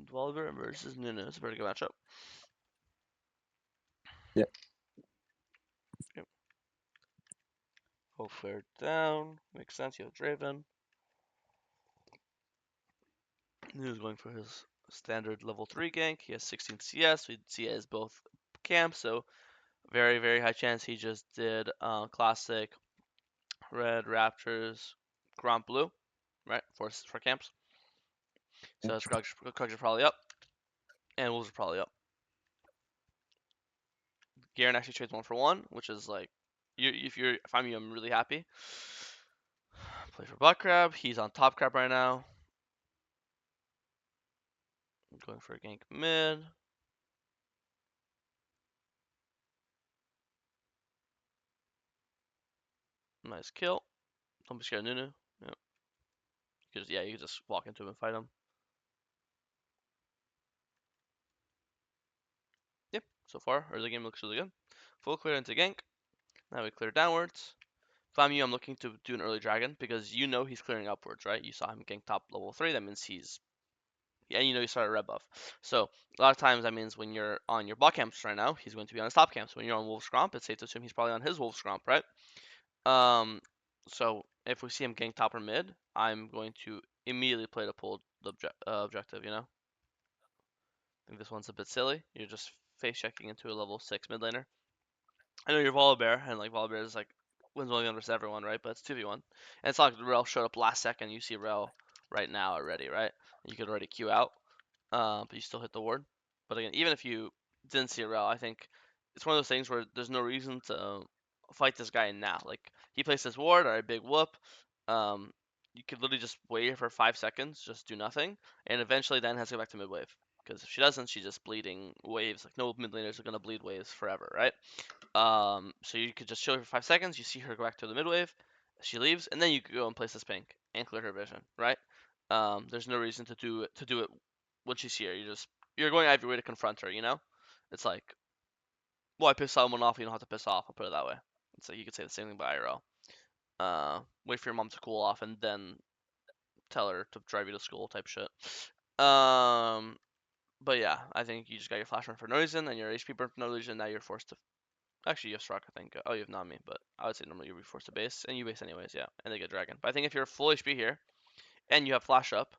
Volibear versus Nunu. It's a pretty good matchup. Yeah. Yep. Hope cleared down. Makes sense. You have Draven. Nunu's going for his standard level 3 gank. He has 16 CS. We see it as both camps, so very, very high chance he just did classic red Raptors, Gromp blue, right? For camps. So his Krugs are probably up, and Wolves are probably up. Garen actually trades 1-for-1, which is like, if I'm you, I'm really happy. Play for Butt Crab. He's on top crab right now. I'm going for a gank mid. Nice kill. Don't be scared of Nunu. Yeah. You can just walk into him and fight him. Yep, so far, early game looks really good. Full clear into gank. Now we clear downwards. If I'm you, I'm looking to do an early dragon because you know he's clearing upwards, right? You saw him gank top level 3, that means and you know he started red buff. So a lot of times that means when you're on your bot camps right now, he's going to be on his top camps. When you're on Wolf's Gromp, it's safe to assume he's probably on his Wolf's Gromp, right? So if we see him gank top or mid, I'm going to immediately play to pull the objective, you know? I think this one's a bit silly. You're just face checking into a level 6 mid laner. I know you're Volibear, and like Volibear is like wins 1v1 versus everyone, right? But it's 2v1. And it's not like Rel showed up last second. You see Rel right now already, right? You could already queue out, but you still hit the ward. But again, even if you didn't see Rel, I think it's one of those things where there's no reason to fight this guy now. Like he plays his ward or a big whoop. Um, you could literally just wait for 5 seconds, just do nothing, and eventually then has to go back to mid wave. Because if she doesn't, she's just bleeding waves. Like no mid laners are gonna bleed waves forever, right? So you could just chill her for 5 seconds. You see her go back to the mid wave. She leaves, and then you could go and place this pink and clear her vision, right? There's no reason to do it when she's here. You're going out of your way to confront her. You know, it's like, well, I piss someone off. You don't have to piss off. I'll put it that way. It's like you could say the same thing by IRL. Wait for your mom to cool off, and then tell her to drive you to school, type shit. Um, but yeah, I think you just got your flash run for no reason, and your HP burn for no reason. Now you're forced to. Actually, you have Struck, I think. Oh, you have Nami, but I would say normally you'd be forced to base, and you base anyways, yeah, and they get Dragon. But I think if you're full HP here, and you have Flash up,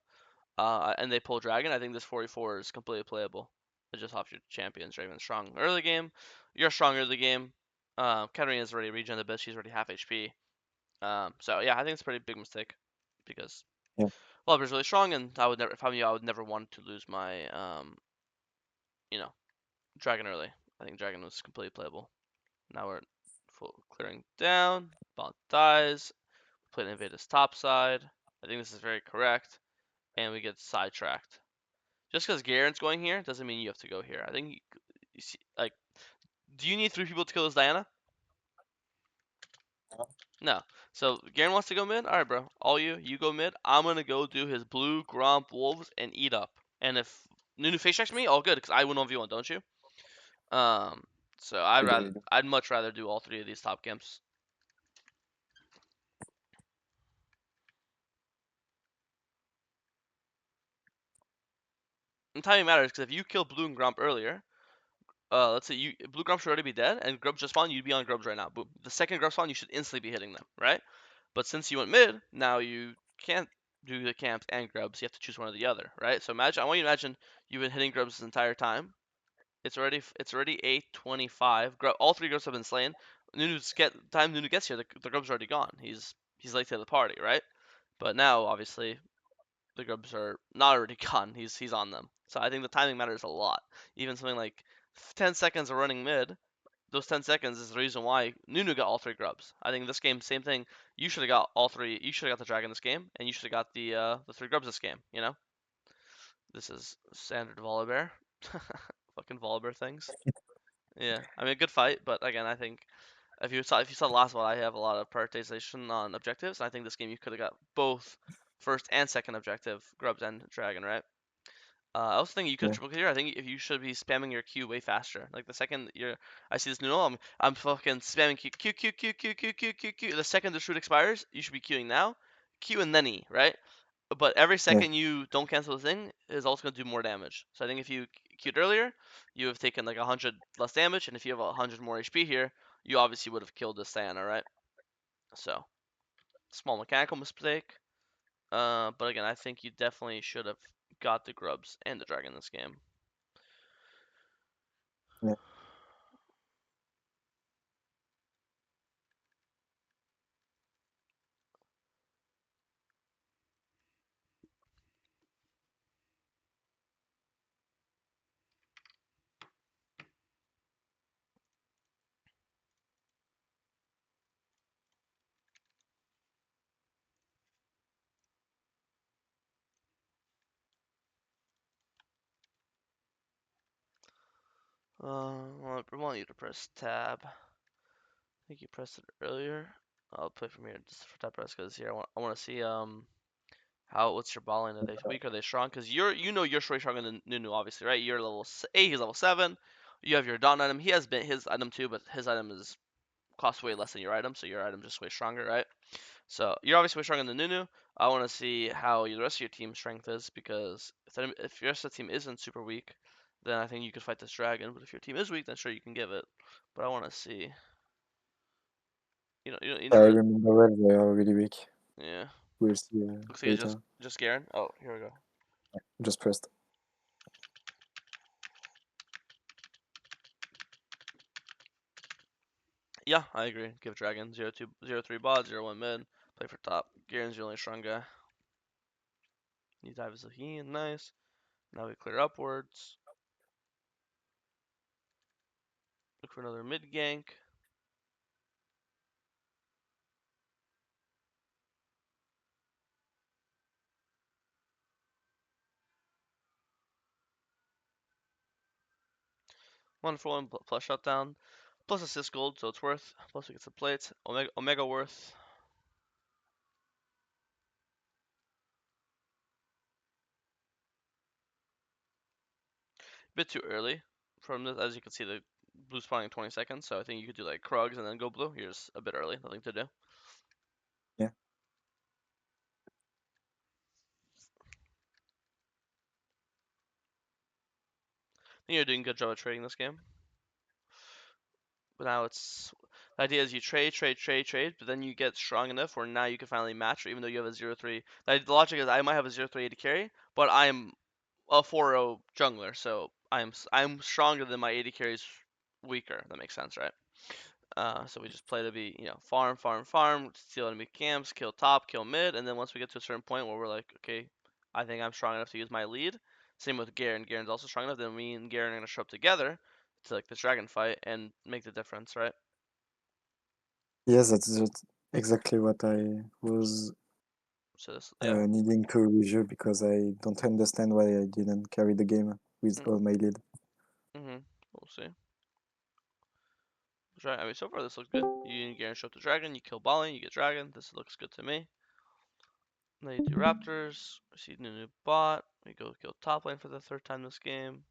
and they pull Dragon, I think this 44 is completely playable. It's just off your champions, Draven strong early game. You're strong early game. Katarina's already regen a bit. She's already half HP. So yeah, I think it's a pretty big mistake because Yeah. Volibear's really strong, and I would never, if I'm you, I would never want to lose my, you know, Dragon early. I think Dragon was completely playable. Now we're full clearing down. Bot dies. Play to invade his top side. I think this is very correct. And we get sidetracked. Just because Garen's going here doesn't mean you have to go here. I think you see, like, do you need 3 people to kill this Diana? No. So Garen wants to go mid. All right, bro. All you go mid. I'm gonna go do his blue Gromp wolves and eat up. And if Nunu face checks me, all good, because I win 1v1, don't you? Um. So You do, you do. I'd much rather do all 3 of these top camps. And timing matters because if you kill Blue and Grump earlier, let's say Blue Grump should already be dead and Grump just spawned, you'd be on Grubs right now. Boom. The second Grump spawn, you should instantly be hitting them, right? But since you went mid, now you can't do the camps and Grubs. You have to choose one or the other, right? So I want you to imagine you've been hitting Grubs this entire time. It's already 8:25. All 3 Grubs have been slain. Time Nunu gets here, the Grubs are already gone. He's late to the party, right? But now obviously the Grubs are not already gone. He's on them. So I think the timing matters a lot. Even something like 10 seconds of running mid, those 10 seconds is the reason why Nunu got all 3 Grubs. I think this game, same thing. You should have got all 3. You should have got the Dragon this game, and you should have got the 3 Grubs this game. You know, this is standard Volibear. Fucking Volibear things. Yeah, I mean, a good fight, but again, I think if you saw the last one, I have a lot of prioritization on objectives. And I think this game you could have got both first and second objective, Grubs and Dragon, right? I also think you could Yeah. triple clear. I think if you should be spamming your Q way faster. Like the second I see this Nunu, I'm fucking spamming Q, Q, Q, Q, Q, Q, Q, Q, Q. The second the shoot expires, you should be queuing now, Q and then E, right? but every Yeah. second you don't cancel the thing is also going to do more damage. So I think if you queued earlier, you have taken like 100 less damage, and if you have 100 more HP here, you obviously would have killed this Diana, right? So small mechanical mistake. But again, I think you definitely should have got the grubs and the dragon this game. Yeah. I want you to press tab. I think you pressed it earlier. I'll play from here just for tab press because here I want to see how what's your ball line? Are they weak? Are they strong? Because you're way stronger than Nunu, obviously, right? You're level 8, he's level 7. You have your Dawn item. He has been his item too, but his item is costs way less than your item, so your item just way stronger, right? So you're obviously way stronger than Nunu. I want to see how the rest of your team's strength is because if your rest of the team isn't super weak, then I think you could fight this dragon. But if your team is weak, then sure you can give it. But I want to see. You I never. remember well they are really weak. Yeah. We'll see Looks like you later. just Garen. Oh, here we go. Just pressed. Yeah, I agree. Give Dragon 0-2, 0-3 bot, 0-1 mid. Play for top. Garen's your only strong guy. You dive as a Zahin, nice. Now we clear upwards. Look for another mid gank. One for one plus shutdown. Plus assist gold, so it's worth. Plus we get some plates. Omega worth. A bit too early from this. As you can see, the blue spawning in 20 seconds, so I think you could do like Krugs and then go blue. Here's a bit early, nothing to do. I Yeah. think you're doing a good job of trading this game. But now it's the idea is you trade, but then you get strong enough where now you can finally match her, even though you have a 0-3. The logic is I might have a 0-3 AD carry, but I'm a 4-0 jungler, so I'm stronger than my AD carry's weaker. That makes sense, right? So we just play to be, farm, steal enemy camps, kill top, kill mid, and then once we get to a certain point where we're like, okay, I think I'm strong enough to use my lead. Same with Garen. Garen's also strong enough. Then me and Garen are gonna show up together to like this dragon fight and make the difference, right? Yes, that's exactly what I was So this, yeah. needing to review because I don't understand why I didn't carry the game with Mm, all my lead. We'll see. I mean, so far this looks good. You and Garen show up the dragon. You kill Bali. You get dragon. This looks good to me. Then you do Raptors. We see Nunu bot. We go kill top lane for the third time this game.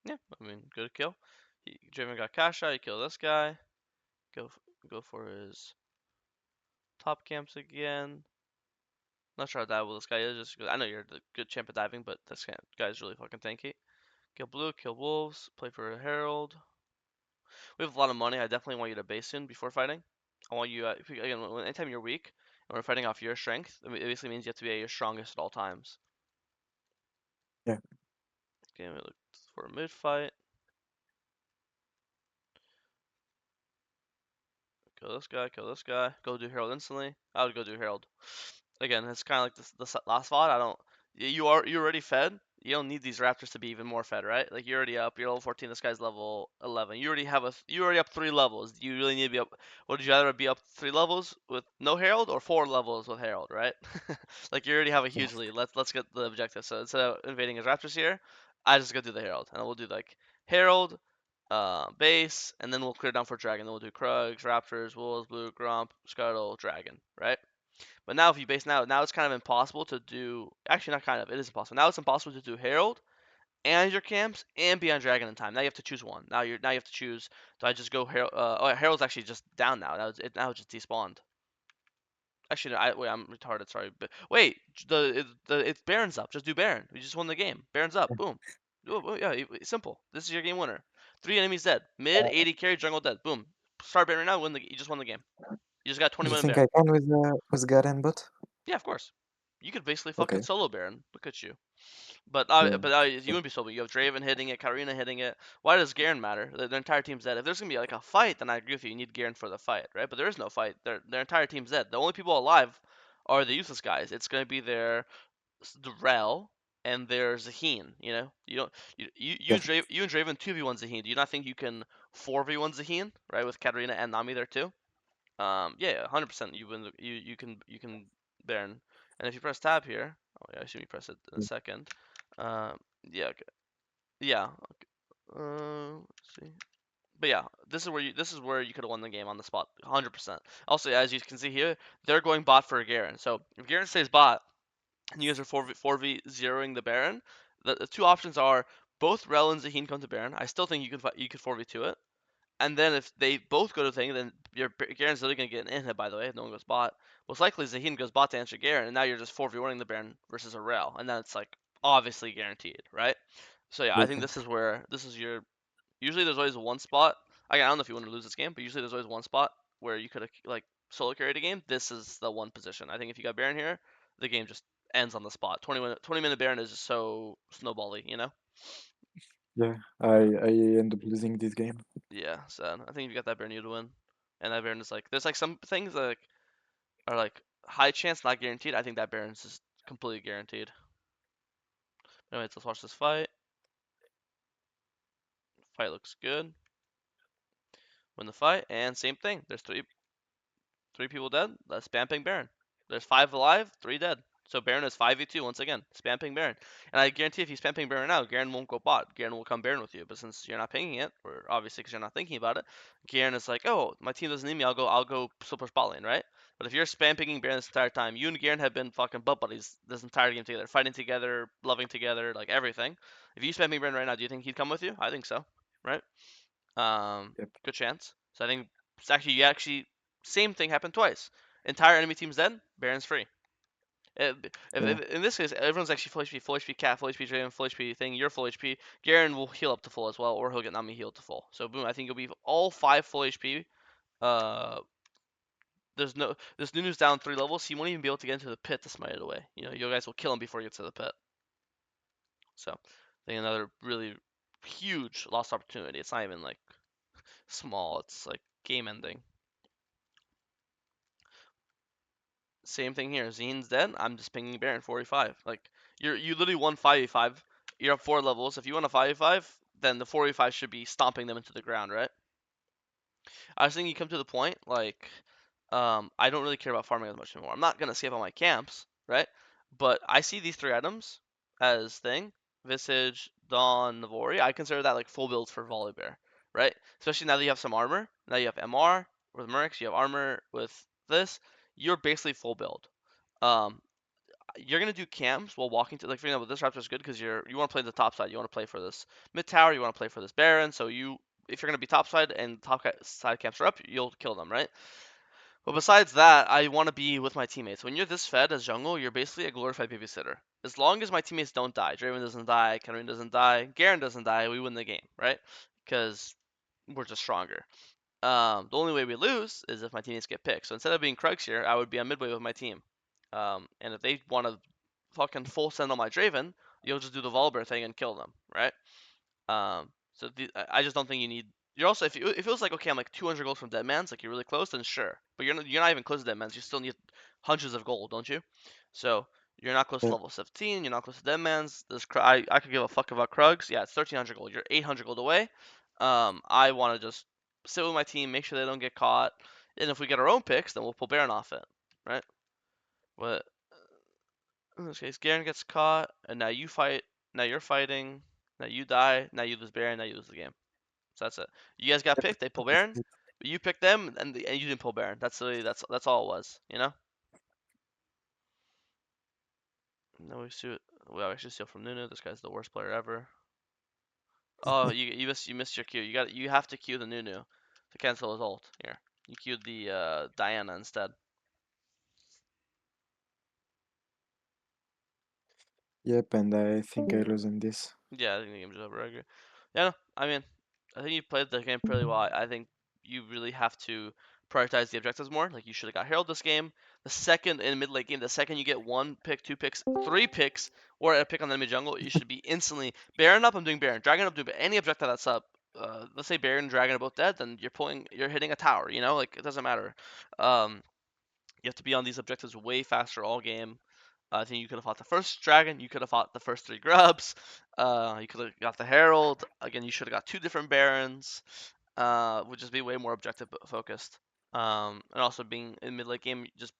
Yeah, I mean, good kill. Draven got cash out. You kill this guy. Go go for his top camps again. Not sure how diveable this guy is. Just because I know you're the good champ at diving, but this guy's really fucking tanky. Kill blue. Kill wolves. Play for a herald. We have a lot of money. I definitely want you to base soon before fighting. I want you, again, anytime you're weak and we're fighting off your strength, it basically means you have to be at your strongest at all times. Yeah. Okay, we look for a mid fight. Kill this guy, kill this guy. Go do Herald instantly. I would go do Herald. Again, it's kind of like the last VOD. I don't. You're already fed. You don't need these Raptors to be even more fed, right? Like you're already up. You're level 14. This guy's level 11. You already up 3 levels. You really need to be up. Would you rather be up 3 levels with no Herald or 4 levels with Herald, right? Like you already have a Yeah. huge lead. Let's get the objective. So instead of invading his Raptors here, I just go do the Herald, and we'll do like Herald, base, and then we'll clear down for dragon. Then we'll do Krugs, Raptors, Wolves, Blue, Gromp, Scuttle, Dragon, right? But now if you base now it's kind of impossible to do. Actually, not kind of. It is impossible. Now it's impossible to do Herald and your camps and be on Dragon in time. Now you have to choose one. Now you have to choose. Do I just go Herald? Oh, Herald's actually just down now. Now it just despawned. Actually, no, wait, I'm retarded. Sorry, but wait, it's Baron's up. Just do Baron. We just won the game. Baron's up. Boom. Yeah, simple. This is your game winner. Three enemies dead. Mid, Uh, 80 carry, jungle dead. Boom. Start Baron right now. You just won the game. You just got 20 you million think Baron. I can with Garen bot? Yeah, of course. You could basically fucking Okay. solo Baron. Look at you. But Yeah. you wouldn't be solo. You have Draven hitting it, Karina hitting it. Why does Garen matter? Their entire team's dead. If there's gonna be like a fight, then I agree with you. You need Garen for the fight, right? But there is no fight. Their entire team's dead. The only people alive are the useless guys. It's gonna be their Rel and their Zaheen. You know, you don't Yeah. you and Draven 2v1 Zaheen. Do you not think you can 4v1 Zaheen, right? With Katarina and Nami there too. Yeah, 100%. You win. You can Baron. And if you press tab here, oh yeah, I assume you press it in a second. Yeah, okay. Yeah. Let's see. But yeah, this is where you could have won the game on the spot, 100%. Also, as you can see here, they're going bot for Garen. So if Garen stays bot, and you guys are 4v zeroing the Baron, the two options are both Rel and Zaheen come to Baron. I still think you could 4v2 it. And then if they both go to thing, then your Garen's literally gonna get an hit. By the way, if no one goes bot. Most likely Zaheen goes bot to answer Garen, and now you're just 4v1ing the Baron versus a Rel, and then it's like obviously guaranteed, right? So yeah, I think Okay. this is your. Usually there's always one spot. I don't know if you want to lose this game, but usually there's always one spot where you could have like solo carried a game. This is the one position. I think if you got Baron here, the game just ends on the spot. 20-minute Baron is just so snowbally, you know? Yeah. I end up losing this game. Yeah, sad. I think if you got that Baron, you'd win. And that Baron is like, there's like some things that are like high chance, not guaranteed. I think that Baron's is completely guaranteed. Anyways, let's watch this fight. Fight looks good. Win the fight, and same thing. There's three people dead. That's spam ping Baron. There's 5 alive, 3 dead. So Baron is 5v2 once again. Spam ping Baron. And I guarantee if you spam ping Baron now, Garen won't go bot. Garen will come Baron with you. But since you're not pinging it, or obviously because you're not thinking about it, Garen is like, oh, my team doesn't need me. I'll go super spot lane, right? But if you're spam pinging Baron this entire time, you and Garen have been fucking butt buddies this entire game together, fighting together, loving together, like everything. If you spam ping Baron right now, do you think he'd come with you? I think so, right? Yep. Good chance. So I think it's actually same thing happened twice. Entire enemy team's dead. Baron's free. Yeah. In this case, everyone's actually full HP Cat, full HP Draven, full HP thing. You're full HP. Garen will heal up to full as well, or he'll get Nami healed to full. So boom, I think you'll be all 5 full HP. Uh, this Nunu's down 3 levels. He won't even be able to get into the pit to smite it away. You know, you guys will kill him before he gets to the pit. So I think another really huge lost opportunity. It's not even like small. It's like game ending. Same thing here. Zine's dead. I'm just pinging Baron 45. Like you literally won 5v5. You're up 4 levels. If you won a 5v5, then the 4v5 should be stomping them into the ground, right? I was thinking you come to the point like I don't really care about farming as much anymore. I'm not gonna skip on my camps, right? But I see these 3 items as thing. Visage, Dawn, Navori. I consider that like full builds for Volibear, right? Especially now that you have some armor. Now you have MR with Mercs, you have armor with this. You're basically full build. Um, you're gonna do camps while walking to like for example this Raptor's good because you want to play the top side. You want to play for this mid tower. You want to play for this Baron. So you if you're gonna be top side and side camps are up, you'll kill them, right? But besides that, I want to be with my teammates. When you're this fed as jungle, you're basically a glorified babysitter. As long as my teammates don't die, Draven doesn't die, Katarina doesn't die, Garen doesn't die, we win the game, right? Because we're just stronger. The only way we lose is if my teammates get picked. So instead of being Krugs here, I would be on midway with my team. And if they want to fucking full send on my Draven, you'll just do the Volibear thing and kill them, right? I just don't think you need. You're also if it was like okay, I'm like 200 gold from Deadman's, like you're really close, then sure. But you're not even close to Deadman's. You still need hundreds of gold, don't you? So you're not close to Yeah. level 17. You're not close to Deadman's. I could give a fuck about Krugs. Yeah, it's 1300 gold. You're 800 gold away. I want to just sit with my team, make sure they don't get caught, and if we get our own picks, then we'll pull Baron off it, right? But in this case, Garen gets caught, and now you fight. Now you're fighting. Now you die. Now you lose Baron. Now you lose the game. So that's it. You guys got Yep, picked. They pull that's Baron. it. But you picked them, and you didn't pull Baron. That's all it was. You know. No, we actually steal from Nunu. This guy's the worst player ever. Oh, you missed your Q. You have to Q the Nunu to cancel his ult. Here, you queued the Diana instead. Yep, and I think I lose in this. Yeah, I think the game's over. I agree. Yeah, no, I mean, I think you played the game pretty well. I think you really have to prioritize the objectives more. Like you should have got Herald this game. The second in mid late game, the second you get one pick, two picks, three picks, or a pick on the enemy jungle, you should be instantly Baron up. I'm doing Baron, Dragon up, doing any objective that's up. Let's say Baron and Dragon are both dead, then you're hitting a tower. You know, like it doesn't matter. Um, you have to be on these objectives way faster all game. I think you could have fought the first dragon. You could have fought the first three grubs. You could have got the herald. Again, you should have got two different barons. Would just be way more objective focused. And also being in mid late game, just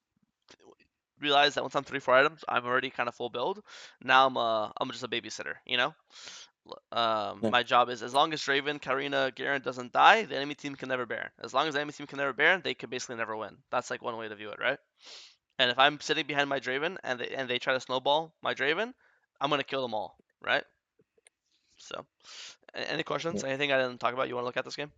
realize that once I'm 3-4 items, I'm already kind of full build. Now I'm just a babysitter, you know. Yeah, My job is as long as Draven, Karina, Garen doesn't die, the enemy team can never Baron. As long as the enemy team can never Baron, they can basically never win. That's like one way to view it, right? And if I'm sitting behind my Draven and they try to snowball my Draven, I'm gonna kill them all, right? So, any yeah. questions? Anything I didn't talk about you want to look at this game?